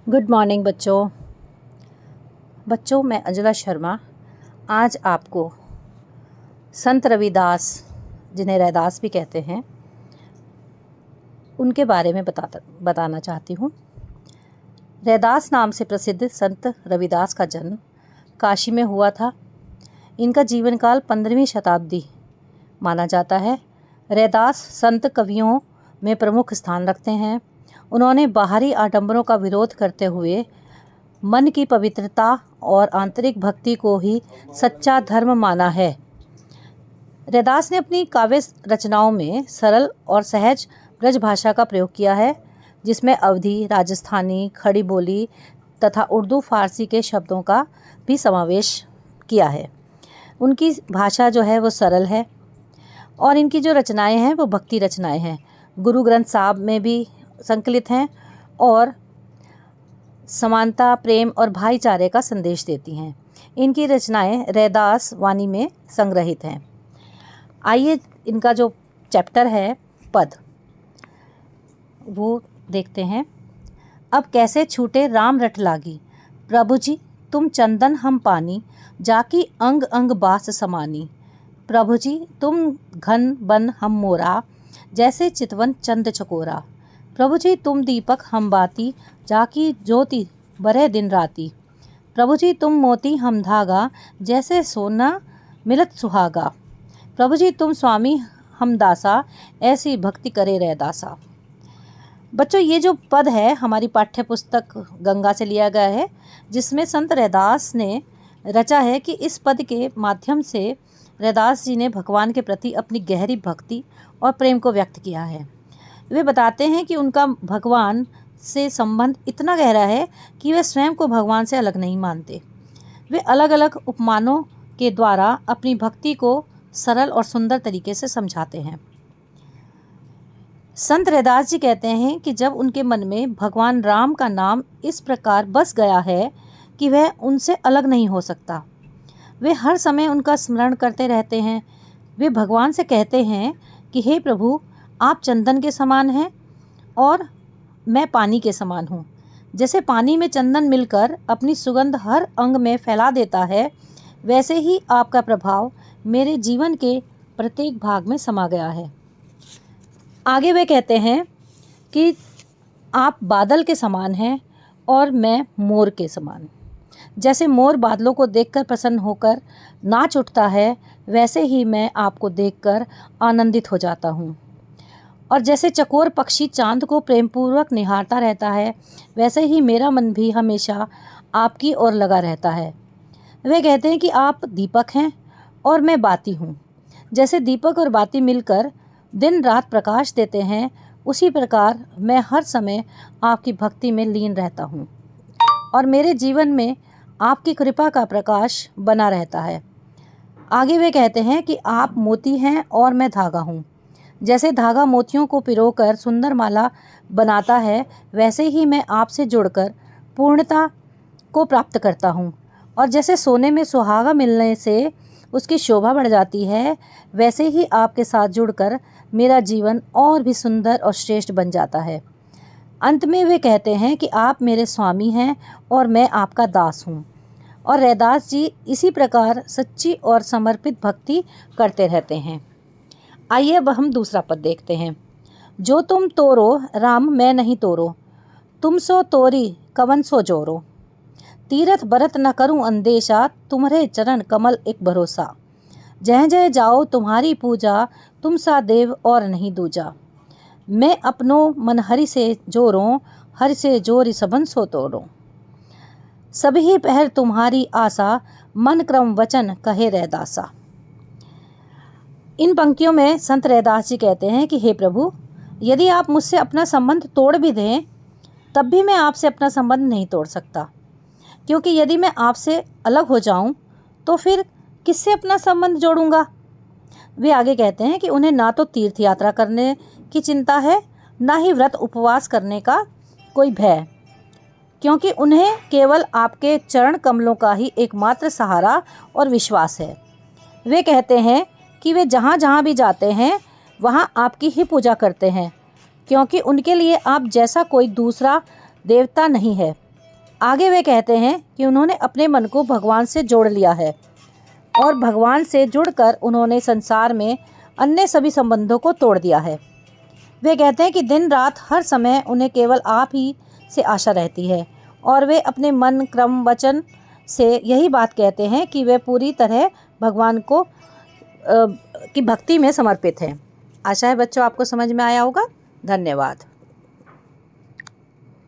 Good morning बच्चों मैं अंजुला शर्मा आज आपको संत रविदास, जिन्हें रैदास भी कहते हैं, उनके बारे में बताना चाहती हूँ। रैदास नाम से प्रसिद्ध संत रविदास का जन्म काशी में हुआ था। इनका जीवन काल 15वीं शताब्दी माना जाता है। रैदास संत कवियों में प्रमुख स्थान रखते हैं। उन्होंने बाहरी आडंबरों का विरोध करते हुए मन की पवित्रता और आंतरिक भक्ति को ही सच्चा धर्म माना है। रैदास ने अपनी काव्य रचनाओं में सरल और सहज ब्रज भाषा का प्रयोग किया है, जिसमें अवधी, राजस्थानी, खड़ी बोली तथा उर्दू फारसी के शब्दों का भी समावेश किया है। उनकी भाषा जो है वो सरल है और इनकी जो रचनाएं हैं वो भक्ति रचनाएं हैं। गुरु ग्रंथ साहब में भी संकलित हैं और समानता, प्रेम और भाईचारे का संदेश देती हैं। इनकी रचनाएं रैदास वाणी में संग्रहित हैं। आइए इनका जो चैप्टर है पद वो देखते हैं। अब कैसे छूटे राम रट लागी, प्रभु जी तुम चंदन हम पानी, जाकी अंग अंग बास समानी। प्रभु जी तुम घन बन हम मोरा, जैसे चितवन चंद चकोरा। प्रभु जी तुम दीपक हम बाती, जाकी ज्योति बरह दिन राती। प्रभु जी तुम मोती हम धागा, जैसे सोना मिलत सुहागा। प्रभु जी तुम स्वामी हम दासा, ऐसी भक्ति करे रैदासा। बच्चों, ये जो पद है हमारी पाठ्य पुस्तक गंगा से लिया गया है, जिसमें संत रैदास ने रचा है कि इस पद के माध्यम से रैदास जी ने भगवान के प्रति अपनी गहरी भक्ति और प्रेम को व्यक्त किया है। वे बताते हैं कि उनका भगवान से संबंध इतना गहरा है कि वे स्वयं को भगवान से अलग नहीं मानते। वे अलग अलग उपमानों के द्वारा अपनी भक्ति को सरल और सुंदर तरीके से समझाते हैं। संत रैदास जी कहते हैं कि जब उनके मन में भगवान राम का नाम इस प्रकार बस गया है कि वह उनसे अलग नहीं हो सकता, वे हर समय उनका स्मरण करते रहते हैं। वे भगवान से कहते हैं कि हे प्रभु, आप चंदन के समान हैं और मैं पानी के समान हूँ। जैसे पानी में चंदन मिलकर अपनी सुगंध हर अंग में फैला देता है, वैसे ही आपका प्रभाव मेरे जीवन के प्रत्येक भाग में समा गया है। आगे वे कहते हैं कि आप बादल के समान हैं और मैं मोर के समान। जैसे मोर बादलों को देखकर प्रसन्न होकर नाच उठता है, वैसे ही मैं आपको देखकर आनंदित हो जाता हूँ। और जैसे चकोर पक्षी चांद को प्रेमपूर्वक निहारता रहता है, वैसे ही मेरा मन भी हमेशा आपकी ओर लगा रहता है। वे कहते हैं कि आप दीपक हैं और मैं बाती हूँ। जैसे दीपक और बाती मिलकर दिन रात प्रकाश देते हैं, उसी प्रकार मैं हर समय आपकी भक्ति में लीन रहता हूँ और मेरे जीवन में आपकी कृपा का प्रकाश बना रहता है। आगे वे कहते हैं कि आप मोती हैं और मैं धागा हूँ। जैसे धागा मोतियों को पिरोकर सुंदर माला बनाता है, वैसे ही मैं आपसे जुड़कर पूर्णता को प्राप्त करता हूँ। और जैसे सोने में सुहागा मिलने से उसकी शोभा बढ़ जाती है, वैसे ही आपके साथ जुड़कर मेरा जीवन और भी सुंदर और श्रेष्ठ बन जाता है। अंत में वे कहते हैं कि आप मेरे स्वामी हैं और मैं आपका दास हूँ। और रैदास जी इसी प्रकार सच्ची और समर्पित भक्ति करते रहते हैं। आइए अब हम दूसरा पद देखते हैं। जो तुम तोरो राम मैं नहीं तोरो, तुम सो तोरी कवन सो जोरो। तीरथ बरत न करूं अंदेशा, तुम्हारे चरण कमल एक भरोसा। जय जय जाओ तुम्हारी पूजा, तुम सा देव और नहीं दूजा। मैं अपनो मन हरि से जोरो, हरि से जोरी सबन सो तोरो। सभी पहर तुम्हारी आशा, मन क्रम वचन कहे रैदासा। इन पंक्तियों में संत रैदास जी कहते हैं कि हे प्रभु, यदि आप मुझसे अपना संबंध तोड़ भी दें, तब भी मैं आपसे अपना संबंध नहीं तोड़ सकता, क्योंकि यदि मैं आपसे अलग हो जाऊं तो फिर किससे अपना संबंध जोड़ूंगा। वे आगे कहते हैं कि उन्हें ना तो तीर्थ यात्रा करने की चिंता है, ना ही व्रत उपवास करने का कोई भय, क्योंकि उन्हें केवल आपके चरण कमलों का ही एकमात्र सहारा और विश्वास है। वे कहते हैं कि वे जहाँ जहाँ भी जाते हैं वहाँ आपकी ही पूजा करते हैं, क्योंकि उनके लिए आप जैसा कोई दूसरा देवता नहीं है। आगे वे कहते हैं कि उन्होंने अपने मन को भगवान से जोड़ लिया है और भगवान से जुड़कर उन्होंने संसार में अन्य सभी संबंधों को तोड़ दिया है। वे कहते हैं कि दिन रात हर समय उन्हें केवल आप ही से आशा रहती है और वे अपने मन, क्रम, वचन से यही बात कहते हैं कि वे पूरी तरह भगवान को की भक्ति में समर्पित हैं। आशा है बच्चों आपको समझ में आया होगा। धन्यवाद।